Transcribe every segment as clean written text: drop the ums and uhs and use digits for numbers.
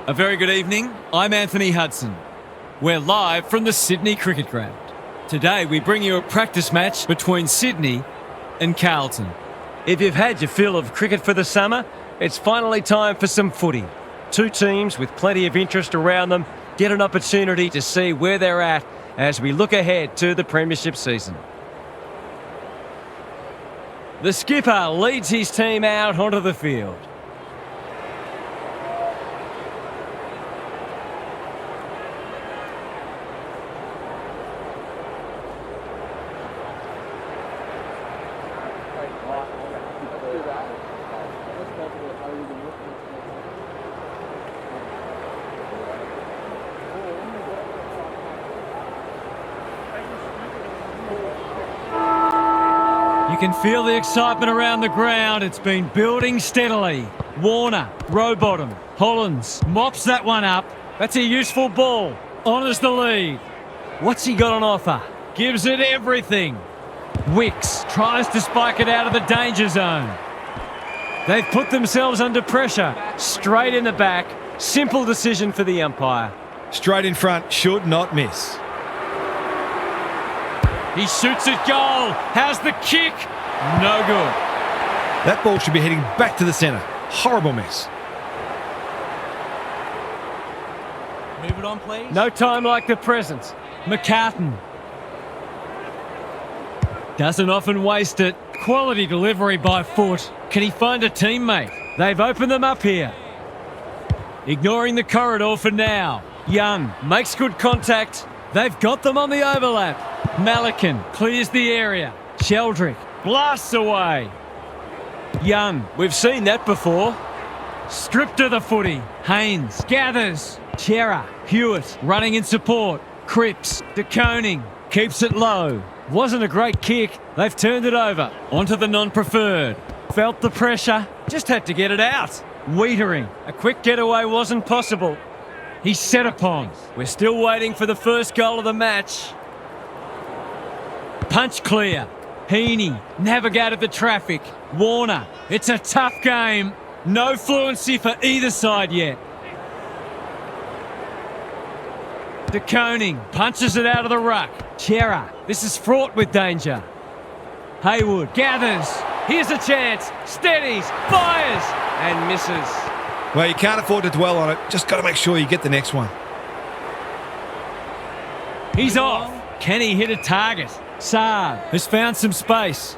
A very good evening. I'm Anthony Hudson. We're live from the Sydney Cricket Ground. Today we bring you a practice match between Sydney and Carlton. If you've had your fill of cricket for the summer, it's finally time for some footy. Two teams with plenty of interest around them get an opportunity to see where they're at as we look ahead to the premiership season. The skipper leads his team out onto the field. You can feel the excitement around the ground. It's been building steadily. Warner, row bottom. Hollands mops that one up. That's a useful ball. Honours the lead. What's he got on offer? Gives it everything. Wicks tries to spike it out of the danger zone. They've put themselves under pressure. Straight in the back. Simple decision for the umpire. Straight in front, should not miss. He shoots it goal. How's the kick? No good. That ball should be heading back to the centre. Horrible miss. Move it on, please. No time like the present. McCartan. Doesn't often waste it. Quality delivery by foot. Can he find a teammate? They've opened them up here. Ignoring the corridor for now. Young makes good contact. They've got them on the overlap. Malikan clears the area. Sheldrick blasts away. Young, we've seen that before. Stripped of the footy. Haynes gathers. Chera, Hewitt running in support. Cripps, De Koning keeps it low. Wasn't a great kick. They've turned it over. Onto the non-preferred. Felt the pressure. Just had to get it out. Wiedering. A quick getaway wasn't possible. He's set upon. We're still waiting for the first goal of the match. Punch clear. Heaney navigated the traffic. Warner, it's a tough game. No fluency for either side yet. De Koning punches it out of the ruck. Chera, this is fraught with danger. Haywood gathers. Here's a chance. Steadies, fires, and misses. Well, you can't afford to dwell on it. Just got to make sure you get the next one. He's off. Can he hit a target? Saab has found some space.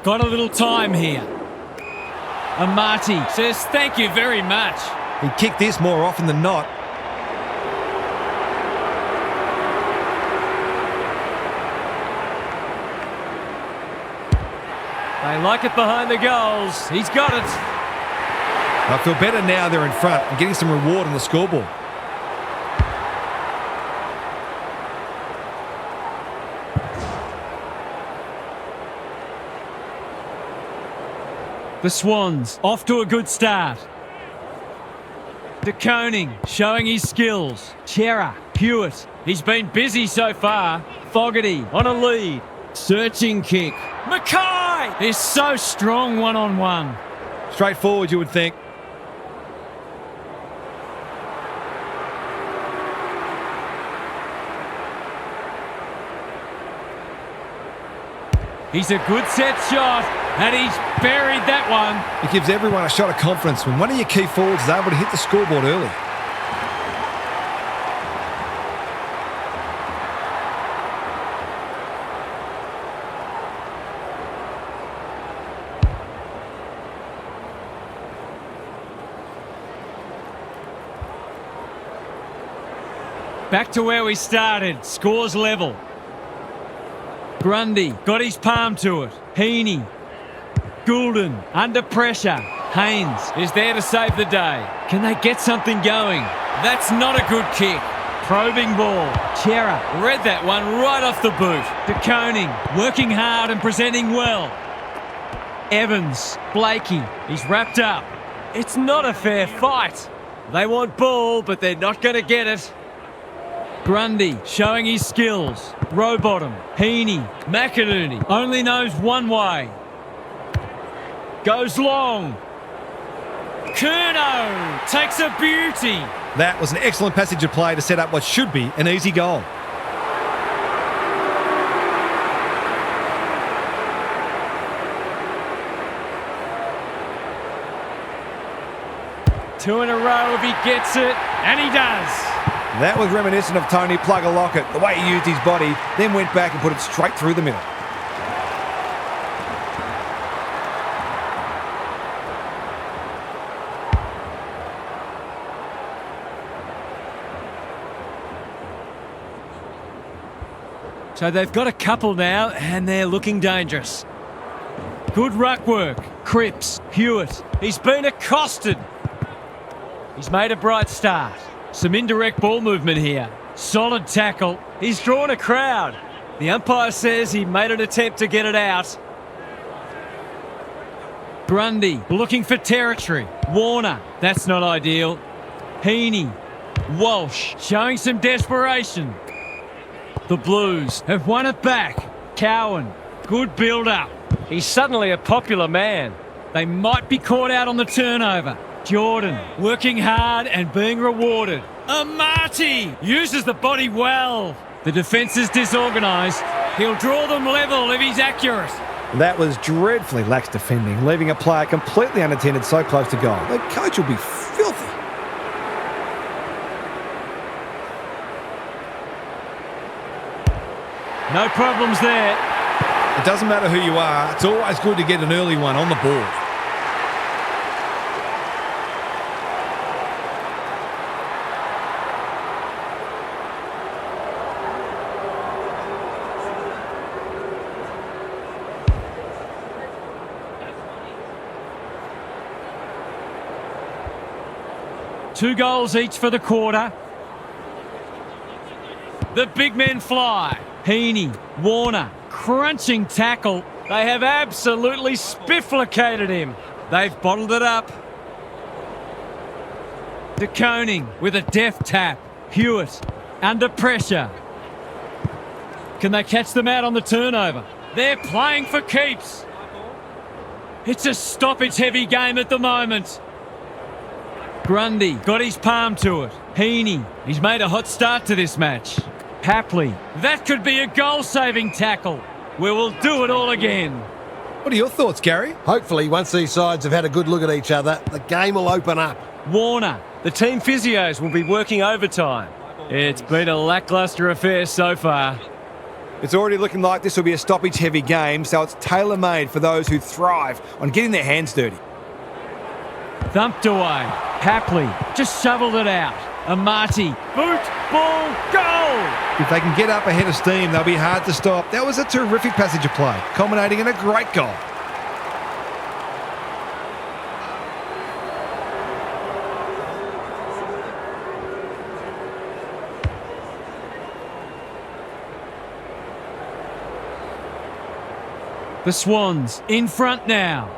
Got a little time here. Amati says thank you very much. He'd kick this more often than not. They like it behind the goals. He's got it. I feel better now they're in front and getting some reward on the scoreboard. The Swans off to a good start. De Koning showing his skills. Chera, Hewitt. He's been busy so far. Fogarty on a lead. Searching kick. Mackay is so strong one-on-one. Straightforward, you would think. He's a good set shot, and he's buried that one. It gives everyone a shot of confidence when one of your key forwards is able to hit the scoreboard early. Back to where we started. Scores level. Grundy got his palm to it. Heaney. Goulden under pressure. Haynes is there to save the day. Can they get something going? That's not a good kick. Probing ball. Chera read that one right off the boot. De Koning working hard and presenting well. Evans. Blakey. He's wrapped up. It's not a fair fight. They want ball, but they're not going to get it. Grundy showing his skills. Rowbottom, Heaney, McInerney only knows one way. Goes long. Curnow takes a beauty. That was an excellent passage of play to set up what should be an easy goal. Two in a row if he gets it, and he does. That was reminiscent of Tony Plugger-Lockett, the way he used his body, then went back and put it straight through the middle. So they've got a couple now, and they're looking dangerous. Good ruck work. Cripps, Hewitt. He's been accosted. He's made a bright start. Some indirect ball movement here. Solid tackle. He's drawn a crowd. The umpire says he made an attempt to get it out. Grundy looking for territory. Warner, that's not ideal. Heaney. Walsh showing some desperation. The Blues have won it back. Cowan, good build-up. He's suddenly a popular man. They might be caught out on the turnover. Jordan working hard and being rewarded. Amati uses the body well. The defence is disorganised. He'll draw them level if he's accurate. That was dreadfully lax defending, leaving a player completely unattended so close to goal. The coach will be filthy. No problems there. It doesn't matter who you are, it's always good to get an early one on the board. Two goals each for the quarter. The big men fly. Heaney, Warner, crunching tackle. They have absolutely spifflicated him. They've bottled it up. De Koning with a deft tap. Hewitt under pressure. Can they catch them out on the turnover? They're playing for keeps. It's a stoppage-heavy game at the moment. Grundy got his palm to it. Heaney, he's made a hot start to this match. Hapley, that could be a goal-saving tackle. We will do it all again. What are your thoughts, Gary? Hopefully, once these sides have had a good look at each other, the game will open up. Warner, The team physios will be working overtime. it's been a lacklustre affair so far. It's already looking like this will be a stoppage-heavy game, so it's tailor-made for those who thrive on getting their hands dirty. Thumped away. Hapley just shoveled it out. Amati, boot, ball, goal! If they can get up ahead of steam, they'll be hard to stop. That was a terrific passage of play, culminating in a great goal. The Swans in front now.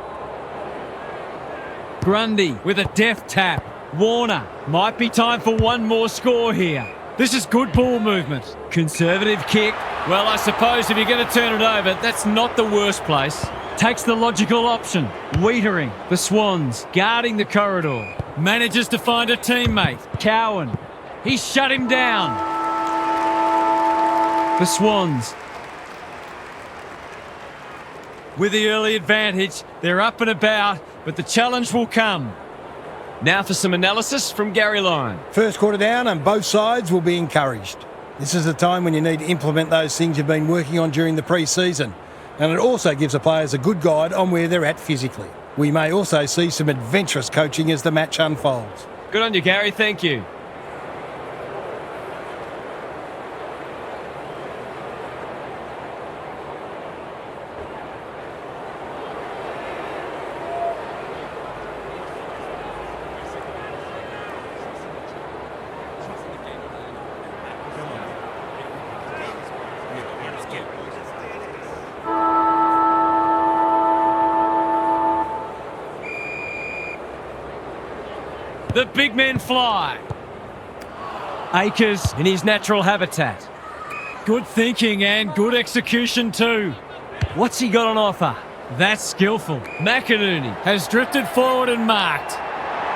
Grundy with a deft tap. Warner, might be time for one more score here. This is good ball movement. Conservative kick. Well, I suppose if you're going to turn it over, that's not the worst place. Takes the logical option. Wiedering, the Swans, guarding the corridor. Manages to find a teammate. Cowan. He shut him down. The Swans. With the early advantage, they're up and about, but the challenge will come. Now for some analysis from Gary Lyon. First quarter down and both sides will be encouraged. This is the time when you need to implement those things you've been working on during the pre-season. And it also gives the players a good guide on where they're at physically. We may also see some adventurous coaching as the match unfolds. Good on you, Gary. Thank you. The big men fly. Akers in his natural habitat. Good thinking and good execution too. What's he got on offer? That's skillful. McInerney has drifted forward and marked.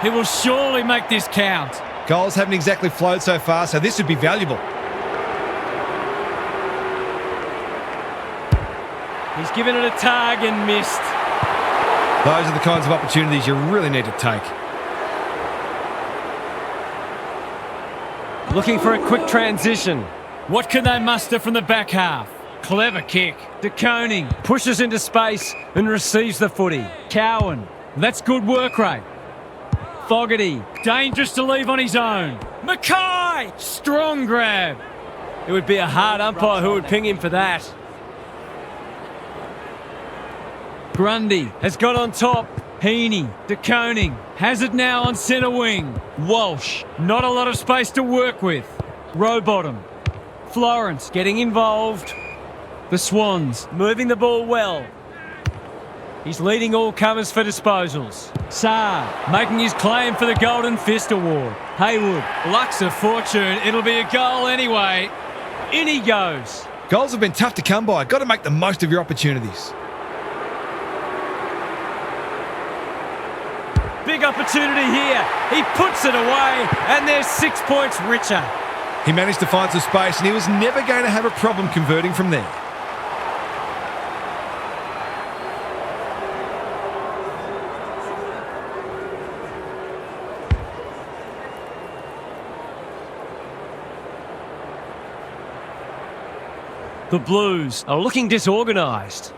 He will surely make this count. Goals haven't exactly flowed so far, so this would be valuable. He's given it a tug and missed. Those are the kinds of opportunities you really need to take. Looking for a quick transition. What can they muster from the back half? Clever kick. De Koning Pushes into space and receives the footy. Cowan. That's good work rate. Fogarty. Dangerous to leave on his own. Mackay. Strong grab. It would be a hard umpire who would ping him for that. Grundy. Has got on top. Heaney. De Koning has it now on centre wing. Walsh. Not a lot of space to work with. Rowbottom. Florence getting involved. The Swans Moving the ball well. He's leading all comers for disposals. Saar making his claim for the Golden Fist Award. Haywood. Luck's a fortune. It'll be a goal anyway. In he goes. Goals have been tough to come by. Got to make the most of your opportunities. Big opportunity here. He puts it away and they're 6 points richer. He managed to find some space and he was never going to have a problem converting from there. The Blues are looking disorganised.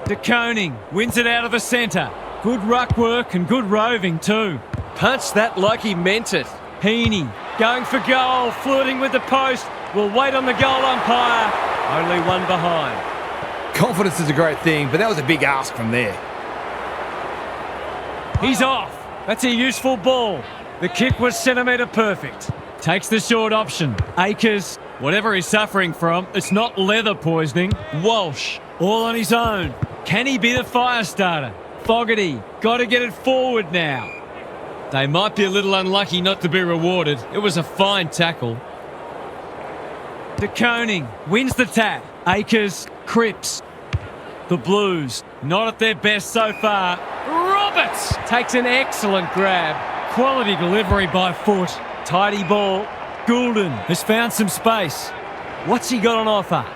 De Koning wins it out of the centre. Good ruck work and good roving too. Punched that like he meant it. Heaney going for goal, flirting with the post. Will wait on the goal umpire. Only one behind. Confidence is a great thing, but that was a big ask from there. He's off. That's a useful ball. The kick was centimetre perfect. Takes the short option. Akers, whatever he's suffering from, it's not leather poisoning. Walsh, all on his own. Can he be the fire starter? Fogarty, got to get it forward now. They might be a little unlucky not to be rewarded. It was a fine tackle. De Koning wins the tap. Akers, Cripps. The Blues, not at their best so far. Roberts takes an excellent grab. Quality delivery by foot. Tidy ball. Goulden has found some space. What's he got on offer?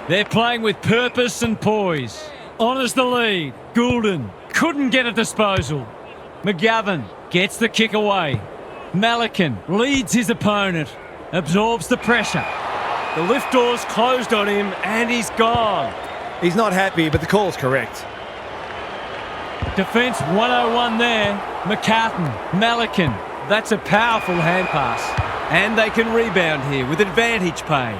They're playing with purpose and poise. Honours the lead. Goulden couldn't get a disposal. McGovern gets the kick away. Malikan leads his opponent. Absorbs the pressure. The lift door's closed on him and he's gone. He's not happy, but the call's correct. Defence 101 there. McCartan, Malikan. That's a powerful hand pass. And they can rebound here with advantage pay.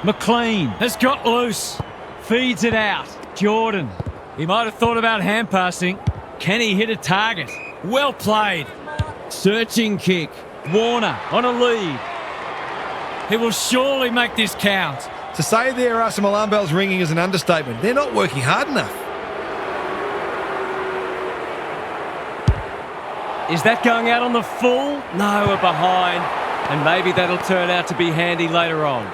McLean has got loose. Feeds it out. Jordan. He might have thought about hand passing. Can he hit a target? Well played. Searching kick. Warner on a lead. He will surely make this count. To say there are some alarm bells ringing is an understatement. They're not working hard enough. Is that going out on the full? No, we're behind. And maybe that'll turn out to be handy later on.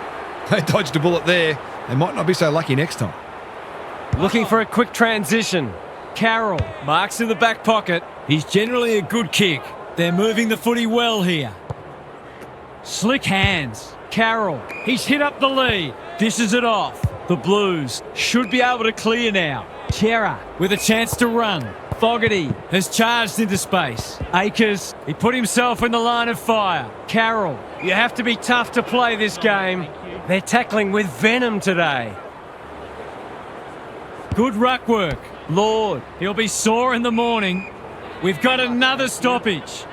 They dodged a bullet there. They might not be so lucky next time. Looking for a quick transition. Carroll marks in the back pocket. He's generally a good kick. They're moving the footy well here. Slick hands. Carroll, he's hit up the lead. Dishes it off. The Blues should be able to clear now. Chera with a chance to run. Fogarty has charged into space. Akers, he put himself in the line of fire. Carroll, you have to be tough to play this game. They're tackling with venom today. Good ruck work. Lord, he'll be sore in the morning. We've got another stoppage.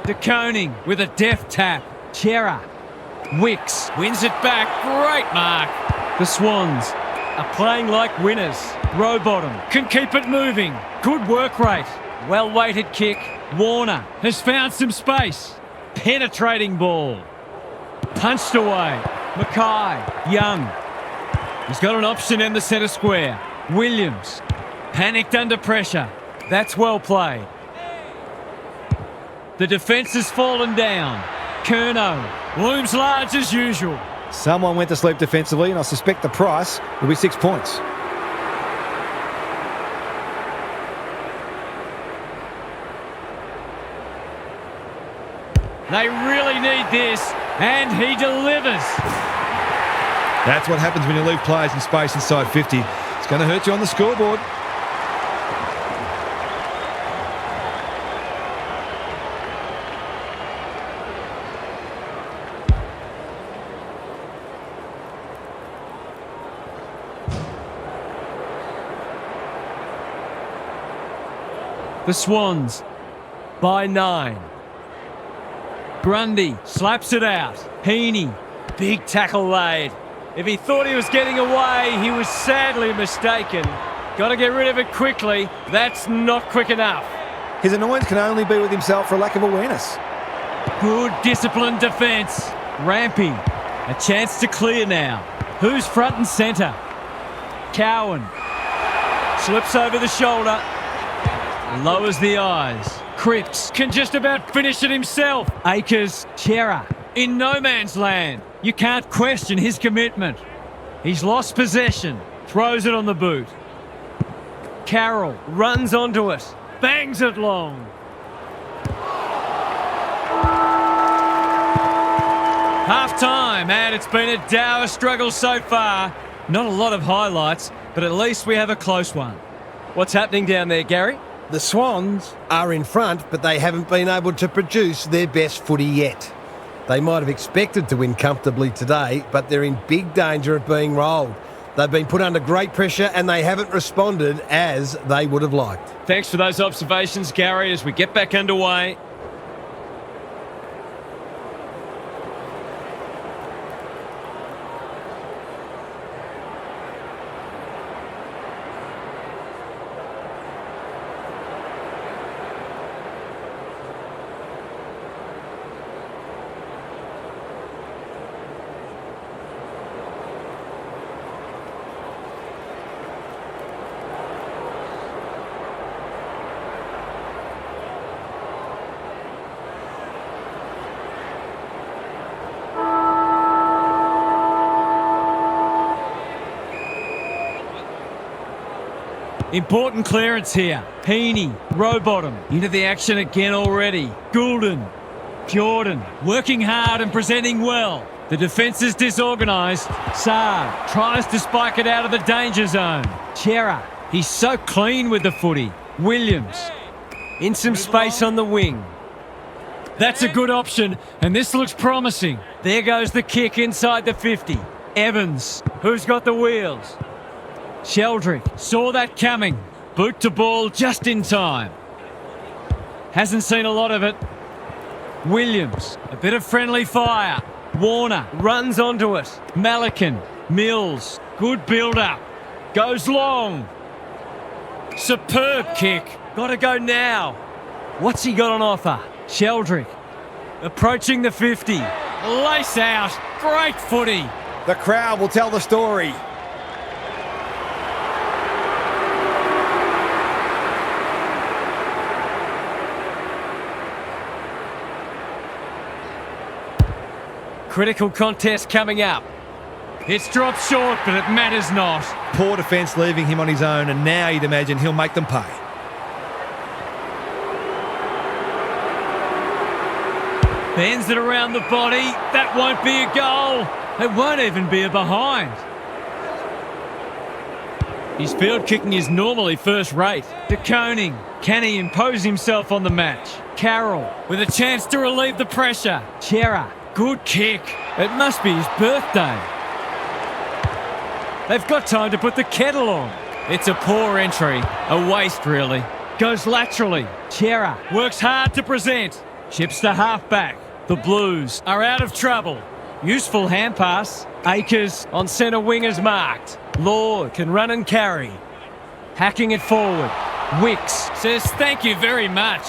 De Koning with a deft tap. Chera. Wicks wins it back. Great mark. The Swans are playing like winners. Rowbottom can keep it moving. Good work rate. Well-weighted kick. Warner has found some space. Penetrating ball. Punched away. Mackay. Young. He's got an option in the centre square. Williams. Panicked under pressure. That's well played. The defence has fallen down. Curnow looms large as usual. Someone went to sleep defensively, and I suspect the price will be 6 points. They really need this, and he delivers. That's what happens when you leave players in space inside 50. It's going to hurt you on the scoreboard. The Swans by 9. Grundy slaps it out. Heaney, big tackle laid. If he thought he was getting away, he was sadly mistaken. Got to get rid of it quickly. That's not quick enough. His annoyance can only be with himself for a lack of awareness. Good disciplined defence. Rampy, a chance to clear now. Who's front and centre? Cowan slips over the shoulder. Lowers the eyes. Cripps can just about finish it himself. Akers, Chera, in no man's land. You can't question his commitment. He's lost possession. Throws it on the boot. Carroll runs onto it. Bangs it long. Half-time, and it's been a dour struggle so far. Not a lot of highlights, but at least we have a close one. What's happening down there, Gary? The Swans are in front, but they haven't been able to produce their best footy yet. They might have expected to win comfortably today, but they're in big danger of being rolled. They've been put under great pressure and they haven't responded as they would have liked. Thanks for those observations, Gary, as we get back underway. Important clearance here. Heaney, Rowbottom, into the action again already. Goulden, Jordan, working hard and presenting well. The defence is disorganised. Saar tries to spike it out of the danger zone. Chera, he's so clean with the footy. Williams, In some space on the wing. that's a good option, and this looks promising. There goes the kick inside the 50. Evans, who's got the wheels? Sheldrick saw that coming. Boot to ball just in time. Hasn't seen a lot of it. Williams, a bit of friendly fire. Warner runs onto it. Malakin, Mills, good build-up. Goes long. Superb kick. Got to go now. What's he got on offer? Sheldrick, approaching the 50. Lace out. Great footy. The crowd will tell the story. Critical contest coming up. It's dropped short, but it matters not. Poor defence leaving him on his own, and now you'd imagine he'll make them pay. Bends it around the body. That won't be a goal. It won't even be a behind. His field kicking is normally first rate. De Koning, can he impose himself on the match? Carroll with a chance to relieve the pressure. Chera, good kick. It must be his birthday. They've got time to put the kettle on. It's a poor entry. A waste, really. Goes laterally. Chera works hard to present. Chips to half-back. The Blues are out of trouble. Useful hand pass. Akers on centre wing is marked. Lord can run and carry. Hacking it forward. Wicks says thank you very much.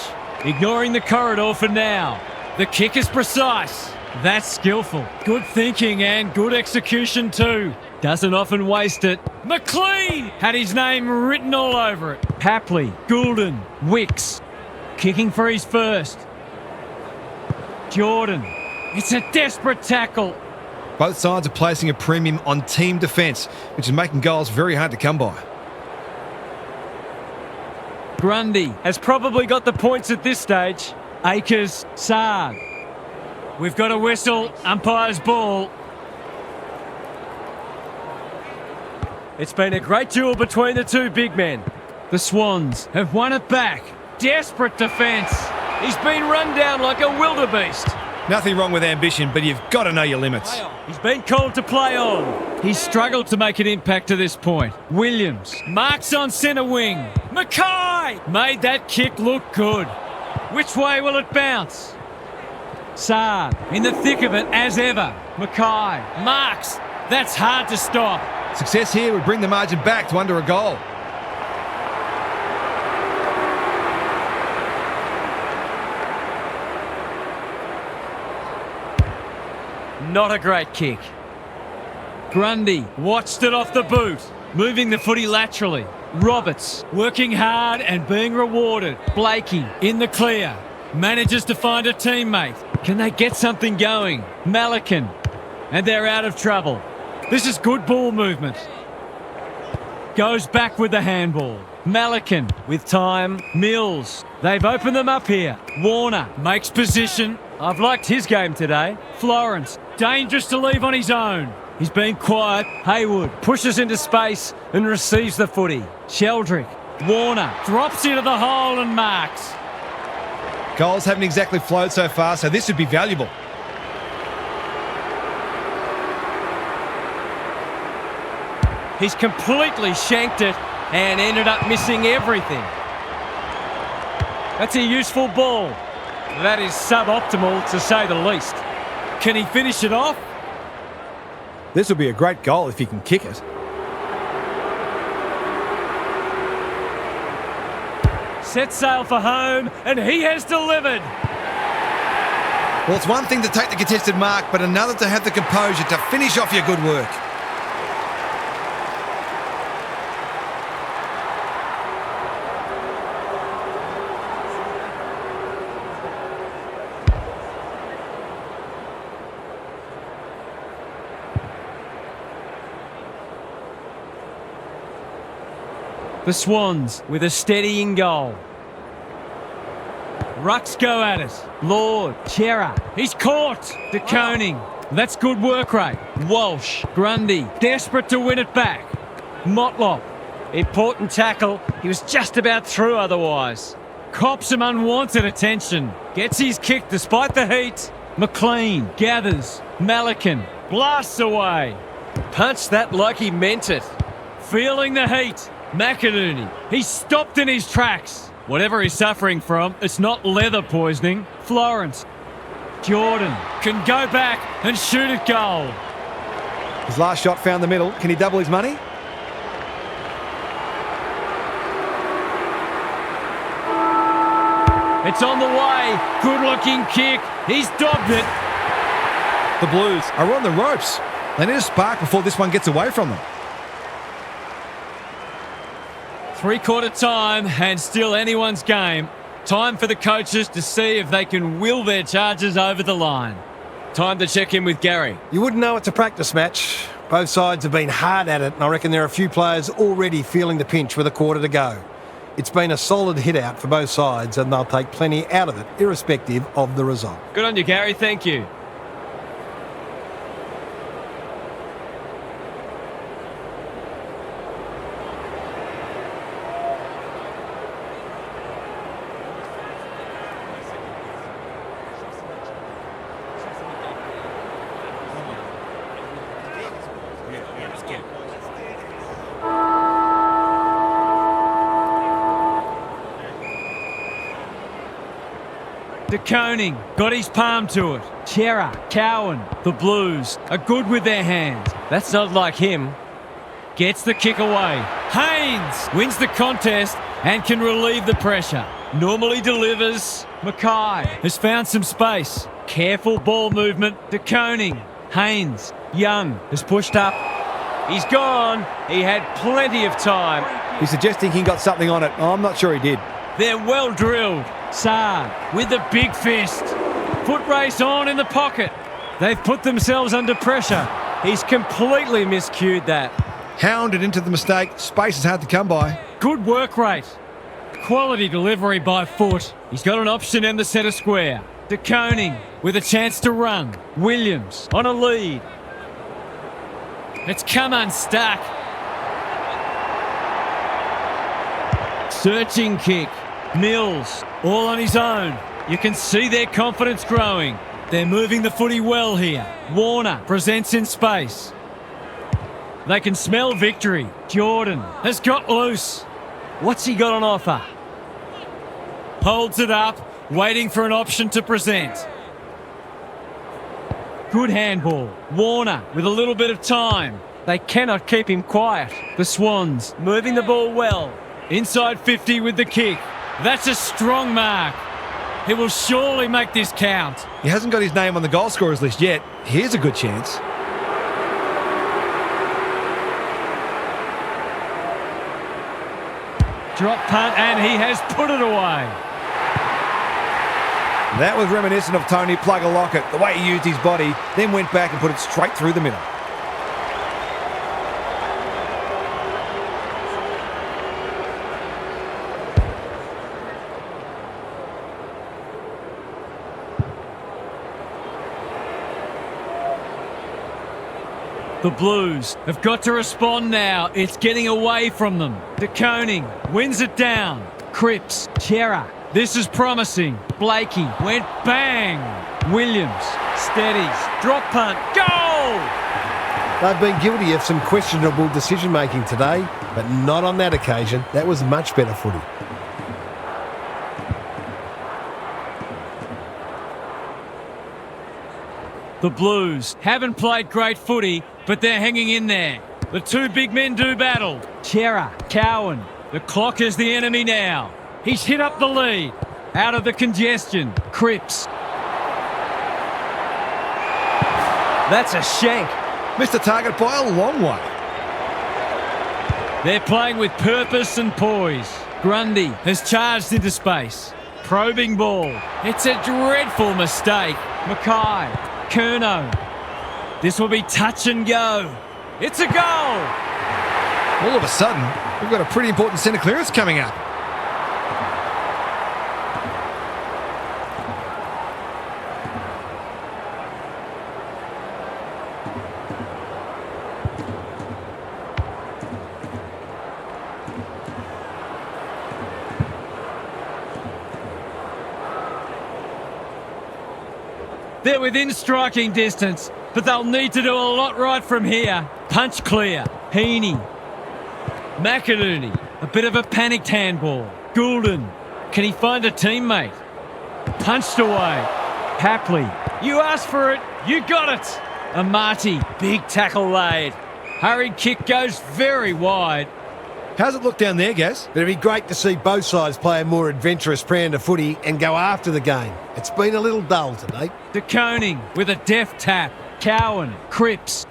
Ignoring the corridor for now. The kick is precise. That's skillful. Good thinking and good execution too. Doesn't often waste it. McLean had his name written all over it. Papley, Goulden, Wicks. Kicking for his first. Jordan. It's a desperate tackle. Both sides are placing a premium on team defence, which is making goals very hard to come by. Grundy has probably got the points at this stage. Akers, Saad. We've got a whistle. Umpire's ball. It's been a great duel between the two big men. The Swans have won it back. Desperate defence. He's been run down like a wildebeest. Nothing wrong with ambition, but you've got to know your limits. He's been called to play on. He's struggled to make an impact to this point. Williams marks on centre wing. Mackay made that kick look good. Which way will it bounce? Saad in the thick of it as ever. Mackay marks. That's hard to stop. Success here would bring the margin back to under a goal. Not a great kick. Grundy watched it off the boot, moving the footy laterally. Roberts working hard and being rewarded. Blakey in the clear. Manages to find a teammate. Can they get something going? Malikan. And they're out of trouble. This is good ball movement. Goes back with the handball. Malikan with time. Mills. They've opened them up here. Warner makes position. I've liked his game today. Florence, dangerous to leave on his own. He's been quiet. Haywood Pushes into space and receives the footy. Sheldrick. Warner drops into the hole and marks. Goals haven't exactly flowed so far, so this would be valuable. He's completely shanked it and ended up missing everything. That's a useful ball. That is suboptimal, to say the least. Can he finish it off? This will be a great goal if he can kick it. Set sail for home, and he has delivered. Well, it's one thing to take the contested mark, but another to have the composure to finish off your good work. The Swans with a steadying goal. Rucks go at it. Lord, Chera, he's caught. De Koning, that's good work rate. Walsh, Grundy, desperate to win it back. Motlop, Important tackle. He was just about through otherwise. cops some unwanted attention. Gets his kick despite the heat. McLean gathers. Malikan blasts away. Punched that like he meant it. Feeling the heat. McInerney, he's stopped in his tracks. Whatever he's suffering from, it's not leather poisoning. Florence. Jordan can go back and shoot at goal. His last shot found the middle. Can he double his money? It's on the way. Good-looking kick. He's dobbed it. The Blues are on the ropes. They need a spark before this one gets away from them. Three-quarter time and still anyone's game. Time for the coaches to see if they can will their charges over the line. Time to check in with Gary. You wouldn't know it's a practice match. Both sides have been hard at it, and I reckon there are a few players already feeling the pinch with a quarter to go. It's been a solid hit-out for both sides, and they'll take plenty out of it, irrespective of the result. Good on you, Gary. Thank you. De Koning got his palm to it. Chera, Cowan, the Blues are good with their hands. That's not like him. Gets the kick away. Haynes wins the contest and can relieve the pressure. Normally delivers. Mackay has found some space. Careful ball movement. De Koning. Haynes. Young has pushed up. He's gone. He had plenty of time. He's suggesting he got something on it. I'm not sure he did. They're well drilled. Saad with the big fist. Foot race on in the pocket. They've put themselves under pressure. He's completely miscued that. Hounded into the mistake. Space is hard to come by. Good work rate. Quality delivery by foot. He's got an option in the centre square. De Koning with a chance to run. Williams on a lead. It's come unstuck. Searching kick. Mills all on his own. You can see their confidence growing. They're moving the footy well here. Warner presents in space. They can smell victory. Jordan has got loose. What's he got on offer? Holds it up, waiting for an option to present. Good handball. Warner with a little bit of time. They cannot keep him quiet. The Swans moving the ball well. Inside 50 with the kick. That's a strong mark. He will surely make this count. He hasn't got his name on the goal scorers list yet. Here's a good chance. Drop punt, and he has put it away. That was reminiscent of Tony Plugger-Lockett, the way he used his body, then went back and put it straight through the middle. The Blues have got to respond now. It's getting away from them. De Koning wins it down. Cripps, Chera. This is promising. Blakey went bang. Williams steadies. Drop punt. Goal! They've been guilty of some questionable decision-making today, but not on that occasion. That was much better footy. The Blues haven't played great footy, but they're hanging in there. The two big men do battle. Chera, Cowan. The clock is the enemy now. He's hit up the lead. Out of the congestion. Cripps. That's a shank. Missed the target by a long way. They're playing with purpose and poise. Grundy has charged into space. Probing ball. It's a dreadful mistake. Mackay. Curnow. This will be touch and go. It's a goal. All of a sudden, we've got a pretty important centre clearance coming up. They're within striking distance, but they'll need to do a lot right from here. Punch clear. Heaney. McInerney. A bit of a panicked handball. Goulden. Can he find a teammate? Punched away. Hapley. You asked for it. You got it. Amati. Big tackle laid. Hurried kick goes very wide. How's it look down there, Gaz? It'd be great to see both sides play a more adventurous brand of footy and go after the game. It's been a little dull today. De Koning with a deft tap. Cowan. Cripps.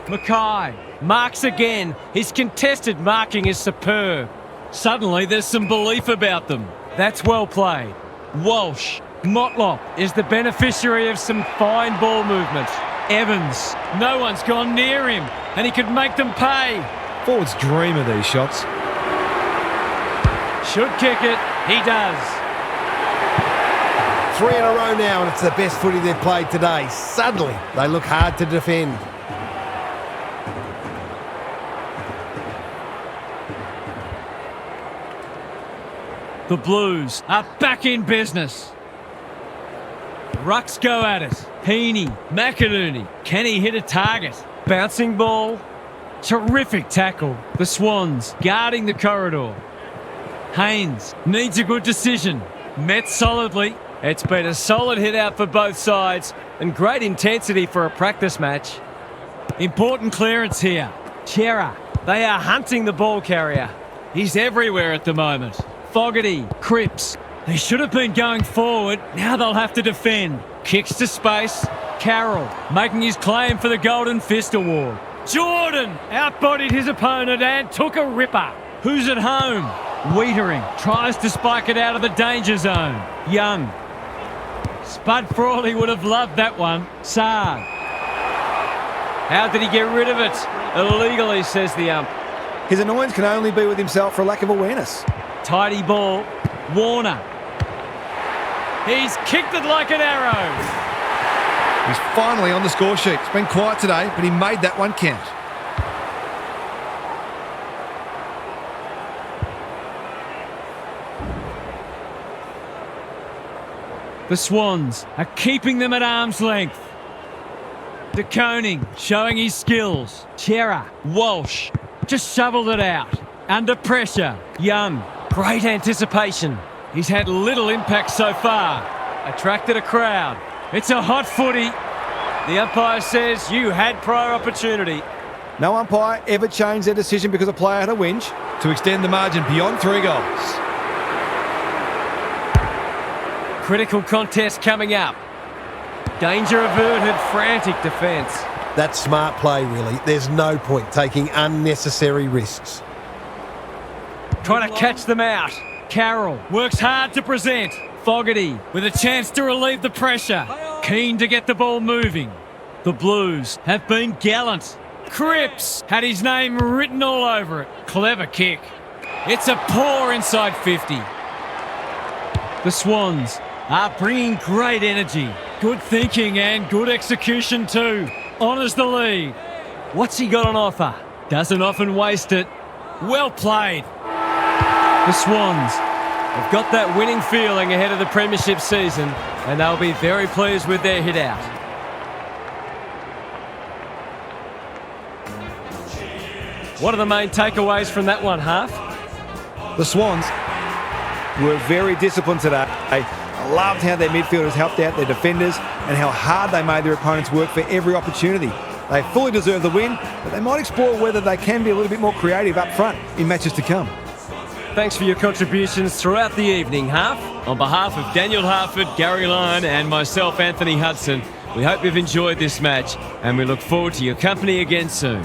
Mackay. Marks again. His contested marking is superb. Suddenly there's some belief about them. That's well played. Walsh. Motlop is the beneficiary of some fine ball movement. Evans. No one's gone near him, and he could make them pay. Forwards dream of these shots. Should kick it. He does. 3 in a row now, and it's the best footy they've played today. Suddenly, they look hard to defend. The Blues are back in business. Rucks go at it. Heaney. McInerney. Can he hit a target? Bouncing ball. Terrific tackle. The Swans guarding the corridor. Haynes needs a good decision. Met solidly. It's been a solid hit out for both sides and great intensity for a practice match. Important clearance here. Chera. They are hunting the ball carrier. He's everywhere at the moment. Fogarty. Cripps. They should have been going forward. Now they'll have to defend. Kicks to space. Carroll making his claim for the Golden Fist Award. Jordan outbodied his opponent and took a ripper. Who's at home? Wiedering tries to spike it out of the danger zone. Young. Spud Frawley would have loved that one. Saad. How did he get rid of it? Illegally, says the ump. His annoyance can only be with himself for a lack of awareness. Tidy ball. Warner. He's kicked it like an arrow. He's finally on the score sheet. It's been quiet today, but he made that one count. The Swans are keeping them at arm's length. De Koning showing his skills. Chera, Walsh, just shoveled it out. Under pressure, Young. Great anticipation. He's had little impact so far. Attracted a crowd. It's a hot footy. The umpire says you had prior opportunity. No umpire ever changed their decision because a player had a whinge to extend the margin beyond 3 goals. Critical contest coming up. Danger averted, frantic defence. That's smart play, really. There's no point taking unnecessary risks. Trying to catch them out. Carroll works hard to present. Fogarty with a chance to relieve the pressure. Keen to get the ball moving. The Blues have been gallant. Cripps had his name written all over it. Clever kick. It's a poor inside 50. The Swans are bringing great energy. Good thinking and good execution too. Honours the lead. What's he got on offer? Doesn't often waste it. Well played. The Swans They've got that winning feeling ahead of the premiership season, and they'll be very pleased with their hit out. What are the main takeaways from that one, Half? The Swans were very disciplined today. I loved how their midfielders helped out their defenders and how hard they made their opponents work for every opportunity. They fully deserve the win, but they might explore whether they can be a little bit more creative up front in matches to come. Thanks for your contributions throughout the evening, Half. On behalf of Daniel Harford, Gary Lyon and myself, Anthony Hudson, we hope you've enjoyed this match and we look forward to your company again soon.